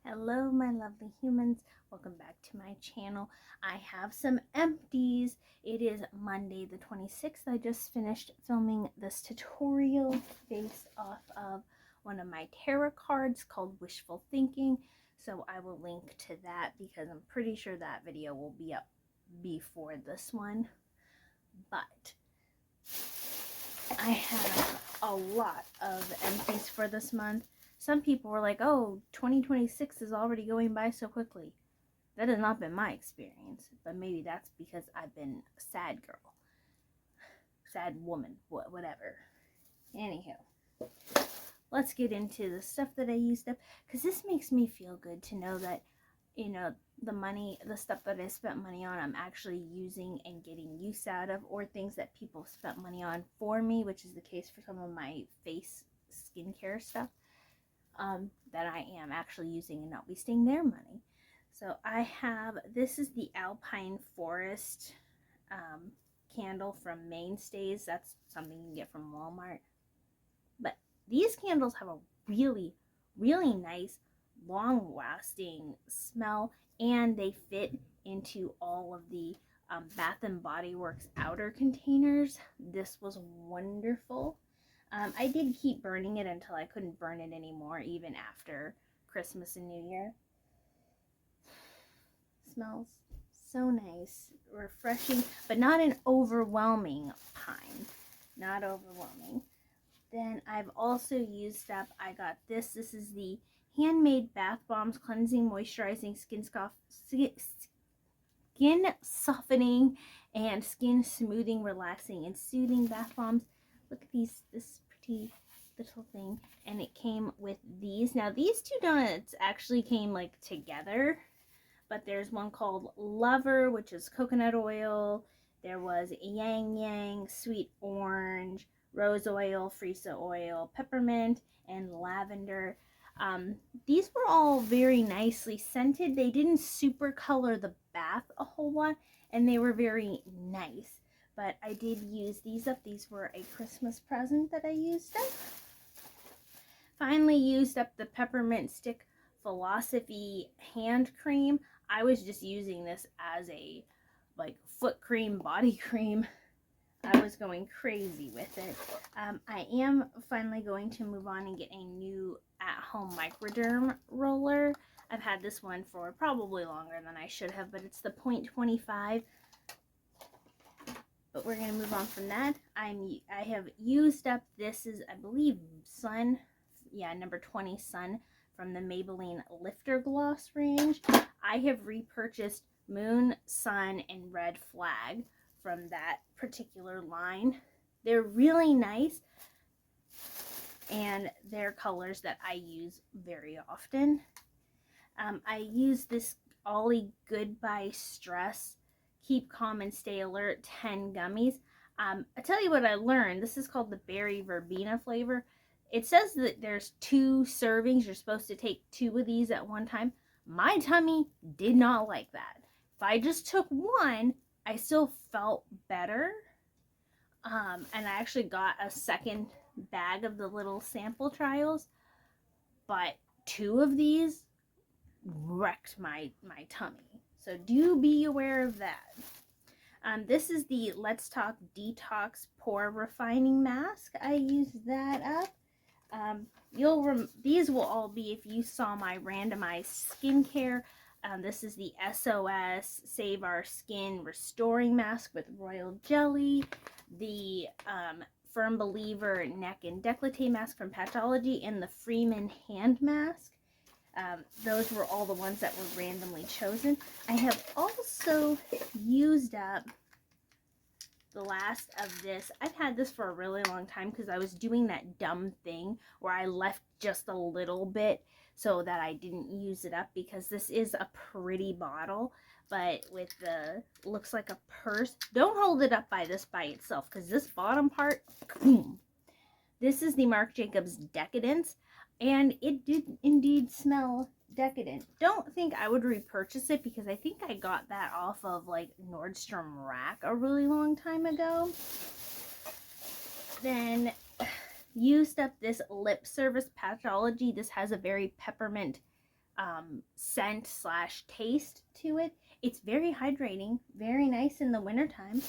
Hello my lovely humans, welcome back to my channel. I have some empties. It is Monday the 26th. I just finished filming this tutorial based off of one of my tarot cards called Wishful Thinking. So I will link to that because I'm pretty sure that video will be up before this one. But I have a lot of empties for this month. Some people were like, oh, 2026 is already going by so quickly. That has not been my experience, but maybe that's because I've been a sad girl, sad woman, whatever. Anywho, let's get into the stuff that I used up, because this makes me feel good to know that, you know, the stuff that I spent money on, I'm actually using and getting use out of, or things that people spent money on for me, which is the case for some of my face skincare stuff. That I am actually using and not wasting their money. So I have, this is the Alpine Forest candle from Mainstays. That's something you can get from Walmart. But these candles have a really, really nice, long-lasting smell, and they fit into all of the Bath and Body Works outer containers. This was wonderful. I did keep burning it until I couldn't burn it anymore, even after Christmas and New Year. Smells so nice, refreshing, but not an overwhelming pine. Not overwhelming. Then I've also used up, I got this. This is the Handmade Bath Bombs Cleansing, Moisturizing, Skin Softening, and Skin Smoothing, Relaxing, and Soothing Bath Bombs. Look at this pretty little thing, and it came with these. Now these two donuts actually came like together, but there's one called Lover, which is coconut oil. There was Yang Yang, sweet orange, rose oil, freesia oil, peppermint, and lavender. These were all very nicely scented. They didn't super color the bath a whole lot, and they were very nice. But I did use these up. These were a Christmas present that I used up. Finally used up the Peppermint Stick Philosophy hand cream. I was just using this as a like foot cream, body cream. I was going crazy with it. I am finally going to move on and get a new at-home microderm roller. I've had this one for probably longer than I should have, but it's the 0.25. But we're going to move on from that. I have used up, this is, I believe, Sun. Yeah, number 20 Sun from the Maybelline Lifter Gloss range. I have repurchased Moon, Sun, and Red Flag from that particular line. They're really nice, and they're colors that I use very often. I use this Ollie Goodbye Stress Keep Calm and Stay Alert 10 gummies. I tell you what I learned. This is called the Berry Verbena flavor. It says that there's 2 servings. You're supposed to take 2 of these at one time. My tummy did not like that. If I just took 1, I still felt better. And I actually got a second bag of the little sample trials. But 2 of these wrecked my tummy. So do be aware of that. This is the Let's Talk Detox Pore Refining Mask. I used that up. These will all be, if you saw my randomized skincare, this is the SOS Save Our Skin Restoring Mask with Royal Jelly, the Firm Believer Neck and Décolleté Mask from Patchology, and the Freeman Hand Mask. Those were all the ones that were randomly chosen. I have also used up the last of this. I've had this for a really long time because I was doing that dumb thing where I left just a little bit so that I didn't use it up, because this is a pretty bottle, but with the, looks like a purse. Don't hold it up by itself, because this bottom part, boom. This is the Marc Jacobs Decadence, and it did indeed smell decadent. Don't think I would repurchase it, because I think I got that off of like Nordstrom Rack a really long time ago. Then used up this Lip Service Patchology. This has a very peppermint scent slash taste to it. It's very hydrating, very nice in the wintertime.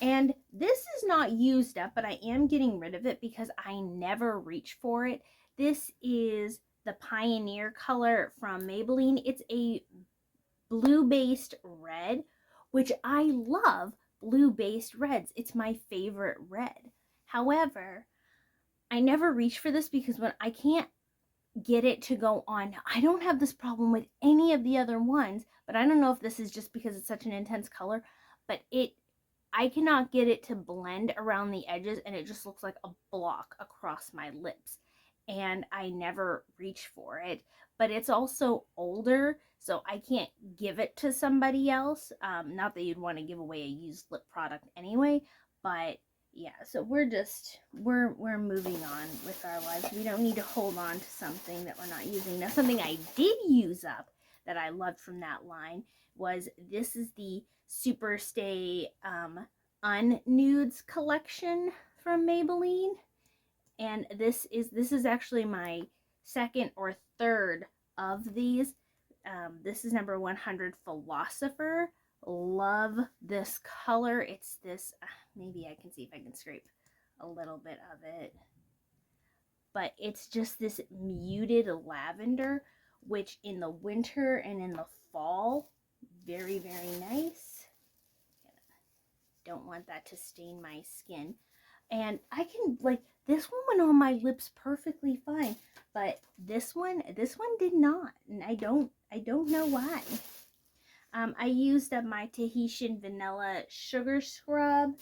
And this is not used up, but I am getting rid of it because I never reach for it. This is the Pioneer color from Maybelline. It's a blue-based red, which I love blue-based reds. It's my favorite red. However, I never reach for this because when I can't get it to go on. I don't have this problem with any of the other ones, but I don't know if this is just because it's such an intense color, but I cannot get it to blend around the edges, and it just looks like a block across my lips, and I never reach for it. But it's also older, so I can't give it to somebody else. Not that you'd want to give away a used lip product anyway, but yeah, so we're moving on with our lives. We don't need to hold on to something that we're not using. Now, something I did use up that I loved from that line was, this is the Super Stay Unnudes collection from Maybelline, and this is actually my second or third of these. This is number 100, Philosopher. Love this color. It's this, maybe I can see if I can scrape a little bit of it, but it's just this muted lavender, which in the winter and in the fall, very, very nice. Don't want that to stain my skin. And I can, like, this one went on my lips perfectly fine, but this one did not, and I don't know why. I used up my Tahitian Vanilla Sugar Scrub.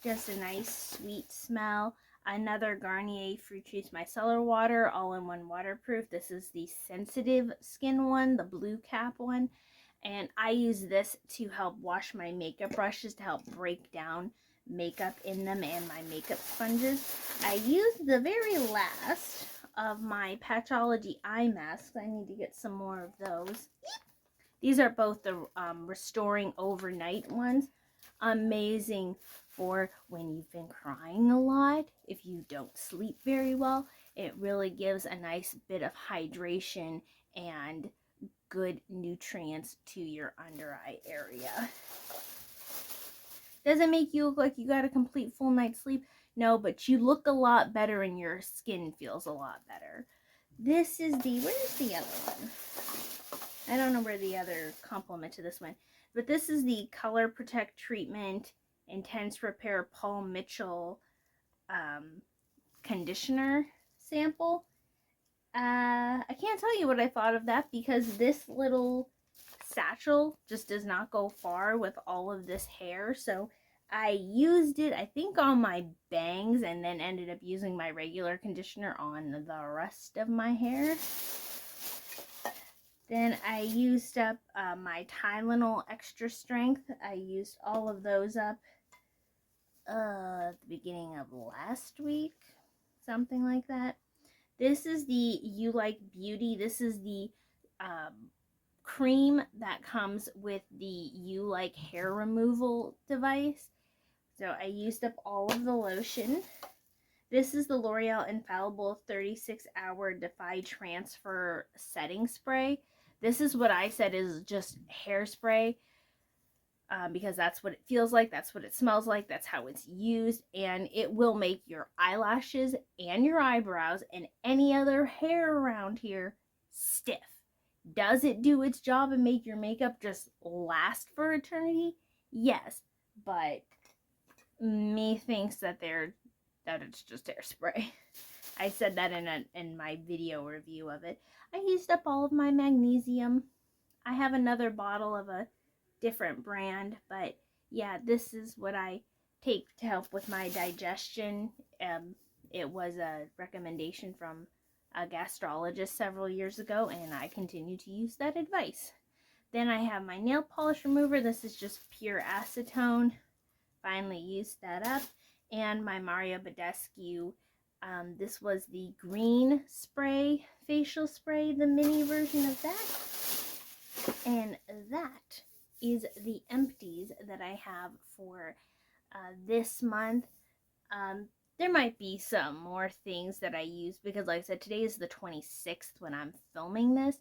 Just a nice sweet smell. Another Garnier Fruit Juice Micellar Water, all-in-one waterproof. This is the sensitive skin one, the blue cap one. And I use this to help wash my makeup brushes, to help break down makeup in them, and my makeup sponges. I used the very last of my Patchology eye masks. I need to get some more of those. These are both the Restoring Overnight ones. Amazing for when you've been crying a lot, if you don't sleep very well. It really gives a nice bit of hydration and good nutrients to your under eye area. Does it make you look like you got a complete full night's sleep? No, but you look a lot better and your skin feels a lot better. This is the, where's the other one? I don't know where the other complement to this one, but this is the Color Protect Treatment Intense Repair Paul Mitchell conditioner sample. I can't tell you what I thought of that, because this little satchel just does not go far with all of this hair. So I used it, I think, on my bangs, and then ended up using my regular conditioner on the rest of my hair. Then I used up my Tylenol Extra Strength. I used all of those up at the beginning of last week, something like that. This is the You Like Beauty. This is the cream that comes with the You Like hair removal device. So I used up all of the lotion. This is the L'Oreal Infallible 36-Hour Defy Transfer Setting Spray. This is what I said is just hairspray, because that's what it feels like, that's what it smells like, that's how it's used, and it will make your eyelashes and your eyebrows and any other hair around here stiff. Does it do its job and make your makeup just last for eternity? Yes, but me thinks that it's just hairspray. I said that in my video review of it. I used up all of my magnesium. I have another bottle of a different brand, but yeah, this is what I take to help with my digestion. It was a recommendation from a gastrologist several years ago, and I continue to use that advice. Then I have my nail polish remover. This is just pure acetone. Finally used that up. And my Mario Badescu. This was the green spray, facial spray, the mini version of that. And that is the empties that I have for this month. there might be some more things that I use because, like I said, today is the 26th when I'm filming this,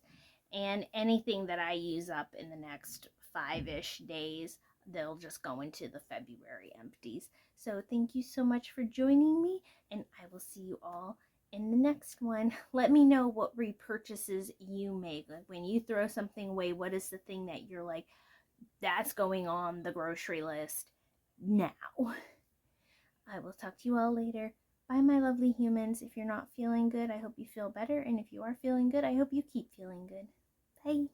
and anything that I use up in the next 5-ish days, they'll just go into the February empties. So thank you so much for joining me, and I will see you all in the next one. Let me know what repurchases you make. Like when you throw something away, what is the thing that you're like, that's going on the grocery list now? I will talk to you all later. Bye, my lovely humans. If you're not feeling good, I hope you feel better. And if you are feeling good, I hope you keep feeling good. Bye.